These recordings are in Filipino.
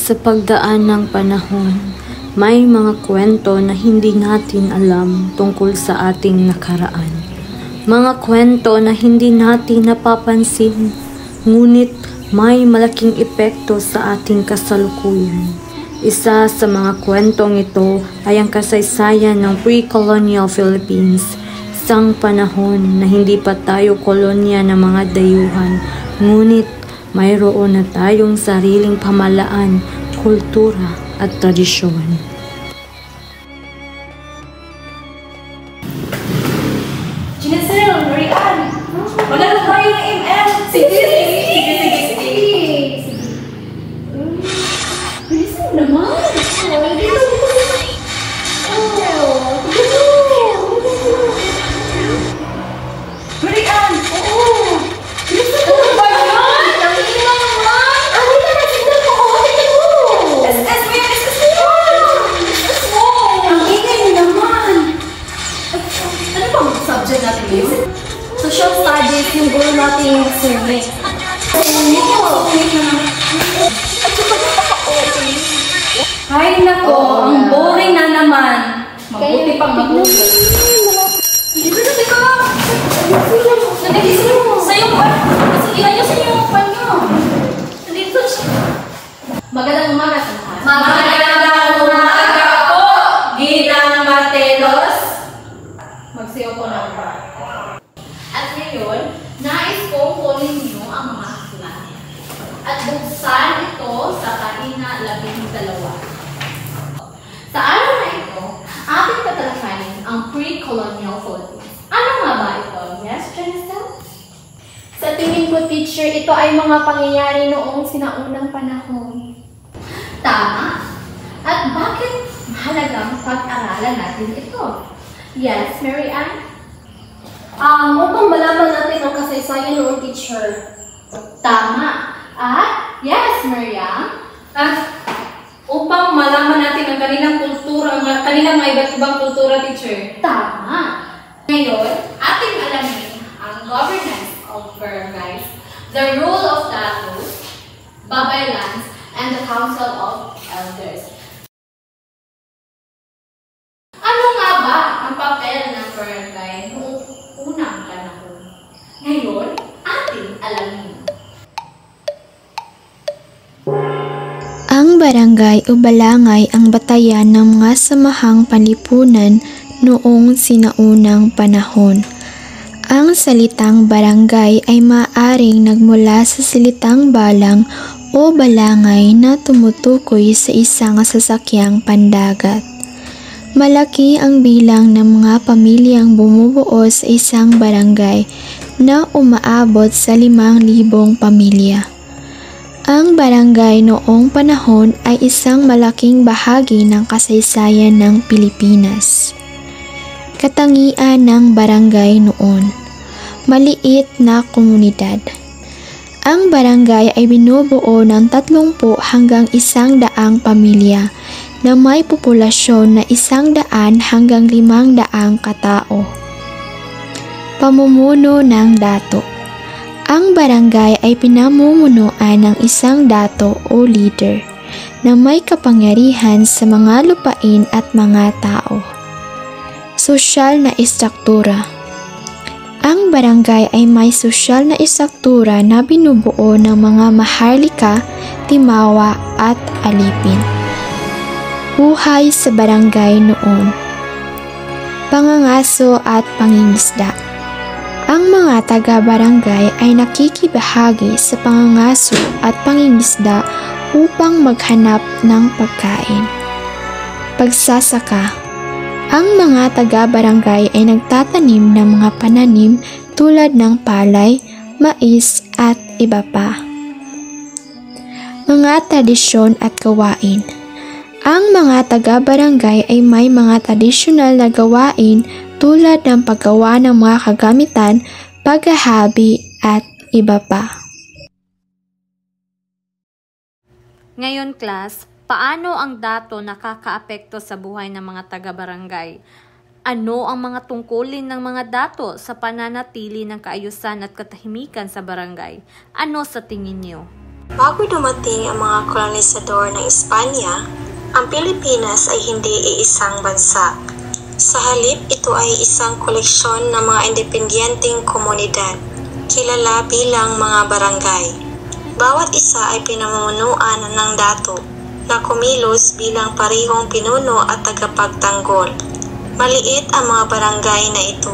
Sa pagdaan ng panahon, may mga kwento na hindi natin alam tungkol sa ating nakaraan. Mga kwento na hindi natin napapansin, ngunit may malaking epekto sa ating kasalukuyan. Isa sa mga kwentong ito ay ang kasaysayan ng pre-colonial Philippines, isang panahon na hindi pa tayo kolonya ng mga dayuhan, ngunit mayroon na tayong sariling pamalaan, kultura at tradisyon. Ginasel, Marian! Maglalaro tayo ng ML! Sige! Bilisan mo naman! Marian! Oo! Bilisan mo ba yan? Ang ina naman! Ano na nasignan mo? SS mo yan! SS mo! Ang ingay mo naman! Ano bang subject natin yun? Social studies, yung goal natin yung survey. Ay nako, ang boring na naman. Mabuti pang mabuti. Dito na sika! Nandito mo! Sa'yo pa! Ayusin niyo yung pan nyo! Nandito siya! Magandang umaga sa lahat. Magandang umaga po! Ginang Matelos! Magsayo ko na ba? At ngayon, nais kong kunin niyo ang mga aklat at buksan ito sa kanina 12. Sa araw na ito, ating tatalakayin ang pre-colonial Philippines. Ano nga ba ito? Yes, Genesel? Sa tingin ko, teacher, ito ay mga pangyayari noong sinaunang panahon. Tama. At bakit mahalagang pag-aralan natin ito? Yes, Mary Ann? Upang malaman natin ang kasaysayan noong, teacher. Tama. At yes, Miriam? At upang malaman natin ang kanilang kultura, ang kanilang mga iba't ibang kultura, teacher. Tama. Ngayon, ating alamin ang governance of barangays, the rule of datos, babaylands, and the council of elders. Ano nga ba ang papel ng barangay noong unang panahon? Ngayon, ating alamin. Ang barangay o balangay ang batayan ng mga samahang panlipunan noong sinaunang panahon. Ang salitang barangay ay maaaring nagmula sa salitang balang o balangay na tumutukoy sa isang sasakyang pandagat. Malaki ang bilang ng mga pamilyang bumubuo sa isang barangay na umaabot sa 5,000 pamilya. Ang barangay noong panahon ay isang malaking bahagi ng kasaysayan ng Pilipinas. Katangian ng barangay noon. Maliit na komunidad. Ang barangay ay binubuo ng 30 hanggang 100 pamilya na may populasyon na 100 hanggang 500 katao. Pamumuno ng dato. Ang barangay ay pinamumunuan ng isang dato o leader na may kapangyarihan sa mga lupain at mga tao. Sosyal na istruktura. Ang barangay ay may sosyal na istruktura na binubuo ng mga maharlika, timawa at alipin. Buhay sa barangay noon. Pangangaso at pangingisda. Ang mga taga-barangay ay nakikibahagi sa pangangaso at pangingisda upang maghanap ng pagkain. Pagsasaka. Ang mga taga-barangay ay nagtatanim ng mga pananim tulad ng palay, mais at iba pa. Mga tradisyon at gawain. Ang mga taga-barangay ay may mga tradisyonal na gawain tulad ng paggawa ng mga kagamitan, paghahabi, at iba pa. Ngayon, class, paano ang dato nakakaapekto sa buhay ng mga taga-barangay? Ano ang mga tungkulin ng mga dato sa pananatili ng kaayusan at katahimikan sa barangay? Ano sa tingin niyo? Bago dumating ang mga kolonisador ng Espanya, ang Pilipinas ay hindi iisang bansa. Sa halip, ito ay isang koleksyon ng mga independenteng komunidad, kilala bilang mga barangay. Bawat isa ay pinamumunuan ng dato na kumilos bilang parehong pinuno at tagapagtanggol. Maliit ang mga barangay na ito.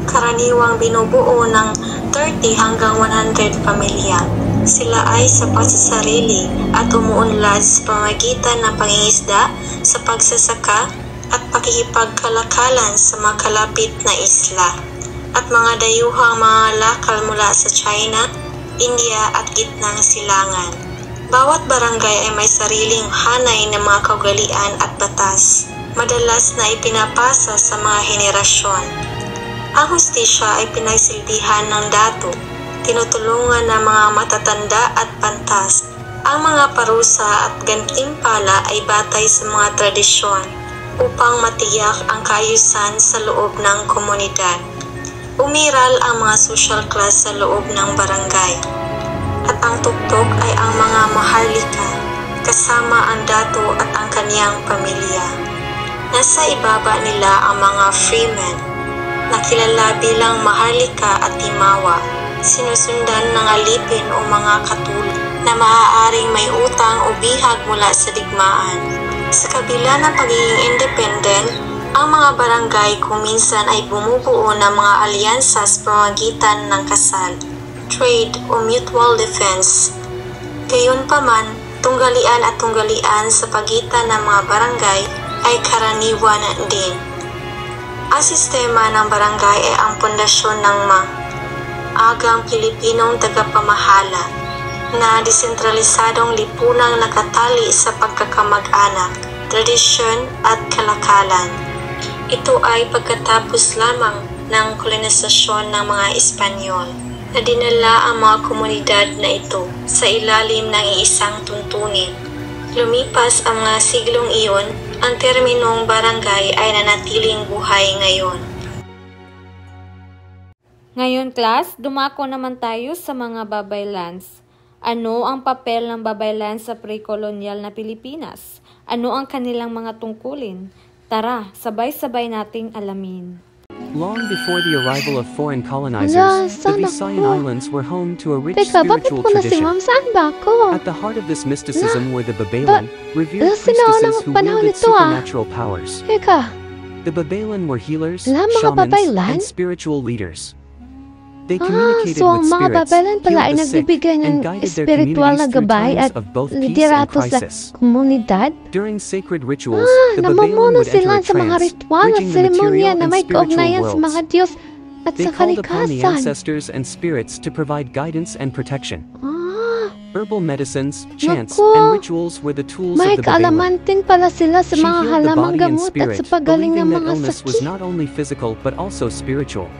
Karaniwang binubuo ng 30 hanggang 100 pamilya. Sila ay sa pagsasarili at umuunlad sa pamamagitan ng pangingisda, sa pagsasaka at pakikipagkalakalan sa mga kalapit na isla at mga dayuhang mga lakal mula sa China, India at gitnang silangan. Bawat barangay ay may sariling hanay ng mga kaugalian at batas, madalas na ipinapasa sa mga henerasyon. Ang hustisya ay pinagsilbihan ng dato, tinutulungan ng mga matatanda at pantas. Ang mga parusa at gantimpala ay batay sa mga tradisyon upang matiyak ang kaayusan sa loob ng komunidad. Umiral ang mga social class sa loob ng barangay. At ang tuktok ay ang mga maharlika, kasama ang dato at ang kaniyang pamilya. Nasa ibaba nila ang mga freemen, na kilala bilang maharlika at timawa, sinusundan ng alipin o mga katulad na maaaring may utang o bihag mula sa digmaan. Sa kabila ng pagiging independent, ang mga barangay kuminsan ay bumubuo ng mga alyansa sa pamamagitan ng kasal, trade o mutual defense. Gayunpaman, tunggalian at tunggalian sa pagitan ng mga barangay ay karaniwan din. Ang sistema ng barangay ay ang pundasyon ng agang Pilipinong tagapamahala na desentralisadong lipunang nakatali sa pagkakamag-anak, tradisyon at kalakalan. Ito ay pagkatapos lamang ng kolonisasyon ng mga Espanyol na dinala ang mga komunidad na ito sa ilalim ng iisang tuntunin. Lumipas ang mga siglong iyon, ang terminong barangay ay nanatiling buhay ngayon. Ngayon class, dumako naman tayo sa mga babaylands. Ano ang papel ng babaylan sa pre-kolonyal na Pilipinas? Ano ang kanilang mga tungkulin? Tara, sabay-sabay nating alamin. Long before the arrival of foreign colonizers, the Visayan Islands were home to a rich spiritual tradition. At the heart of this mysticism were the Babaylan, revered priestesses who wielded supernatural powers. The Babaylan were healers, shamans, and spiritual leaders. They communicated So ang with mga spirits, babaylan pala ay healed the sick, nagbibigay ng and guided their espiritual na communities through gabay times at of both peace and liderato sa crisis. komunidad. During sacred rituals, the Babaylan Namumuno would enter sila a sa mga trance, ritual at bridging the seremonya material na and may spiritual kaugnayan sa mga worlds. Diyos at They sa called upon the kalikasan. ancestors and spirits to provide guidance and protection. Herbal medicines, chants, Naku! and rituals were the tools May of the Babaylan. kaalaman din pala sila sa She mga healed the halamang body and gamot at spirit, sa pagaling believing ng that mga illness was sakit. not only physical but also spiritual.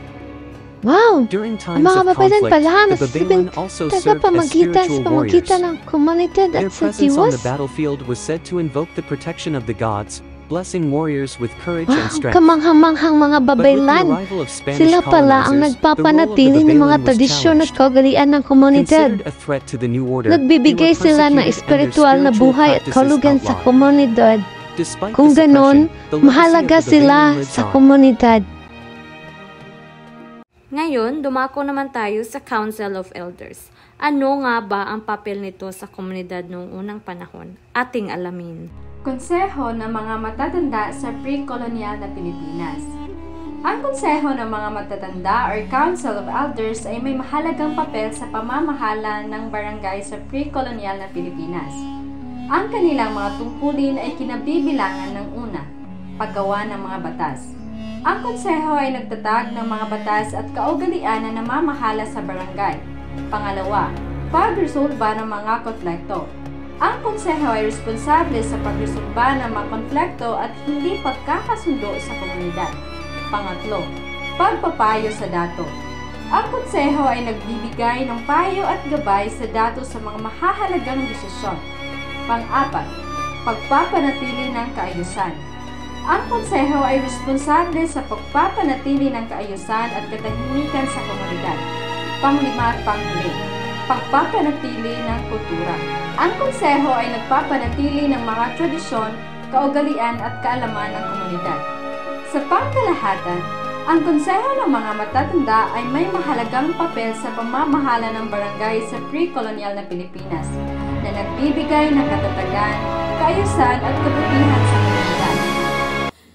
Wow! During Ang times mga of babaylan conflict, pala the nasasabing Babaylan also served as tagapamagitan sa spiritual warriors. pamagitan ng komunidad Their at sa presence on Diyos. the battlefield was said to invoke the protection of the gods, blessing warriors with courage and Wow! strength. Kamanghang-manghang mga But with the babaylan. arrival of Spanish Sila pala ang colonizers, the role of the nagpapanatili ng mga Babaylan was tradisyon at challenged. kaugalian ng komunidad. Considered a threat to the new order, Nagbibigay they were sila ng persecuted and their espiritual na spiritual buhay at practices kalugan sa outlawed. komunidad. Despite Kung the ganon, suppression, the legacy mahalaga of the sila Babaylan lives sa on. komunidad. Ngayon, dumako naman tayo sa Council of Elders. Ano nga ba ang papel nito sa komunidad noong unang panahon? Ating alamin. Konseho ng mga matatanda sa pre-kolonyal na Pilipinas. Ang konseho ng mga matatanda or Council of Elders ay may mahalagang papel sa pamamahala ng barangay sa pre-kolonyal na Pilipinas. Ang kanilang mga tungkulin ay kinabibilangan ng una, paggawa ng mga batas. Ang konseho ay nagtatag ng mga batas at kaugalian na namamahala sa barangay. Pangalawa, pagresolba ng mga konflikto. Ang konseho ay responsable sa pagresolba ng mga konflikto at hindi pagkakasundo sa komunidad. Pangatlo, pagpapayo sa dato. Ang konseho ay nagbibigay ng payo at gabay sa dato sa mga mahahalagang desisyon. Pang-apat, pagpapanatili ng kaayusan. Ang konseho ay responsable sa pagpapanatili ng kaayusan at katahimikan sa komunidad. Panglima at panghuli, pagpapanatili ng kultura. Ang konseho ay nagpapanatili ng mga tradisyon, kaugalian at kaalaman ng komunidad. Sa pangkalahatan, ang konseho ng mga matatanda ay may mahalagang papel sa pamamahala ng barangay sa pre-kolonyal na Pilipinas na nagbibigay ng katatagan, kaayusan at kabutihan sa komunidad.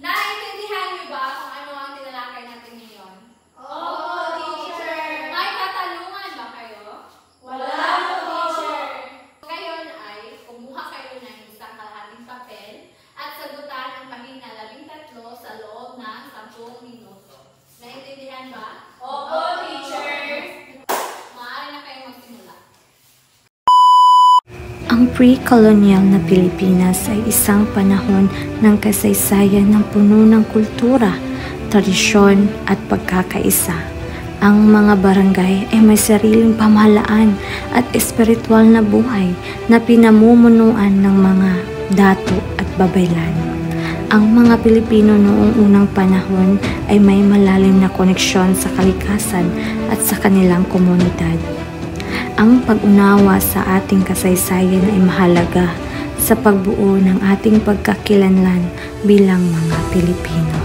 Naiintindihan niyo ba kung ano ang tinalakay natin ngayon? Oo, teacher! May katanungan ba kayo? Wala po, teacher! Ngayon ay kumuha kayo ng isang kalahating papel at sagutan ang pahina 13 sa loob ng 10 minuto. Naiintindihan ba? Opo, teacher! Maaari na kayong magsimula. Ang pre-colonial na Pilipinas ay isang panahon ng kasaysayan ng puno ng kultura, tradisyon at pagkakaisa. Ang mga barangay ay may sariling pamahalaan at espiritual na buhay na pinamumunuan ng mga dato at babaylan. Ang mga Pilipino noong unang panahon ay may malalim na koneksyon sa kalikasan at sa kanilang komunidad. Ang pag-unawa sa ating kasaysayan ay mahalaga sa pagbuo ng ating pagkakilanlan bilang mga Pilipino.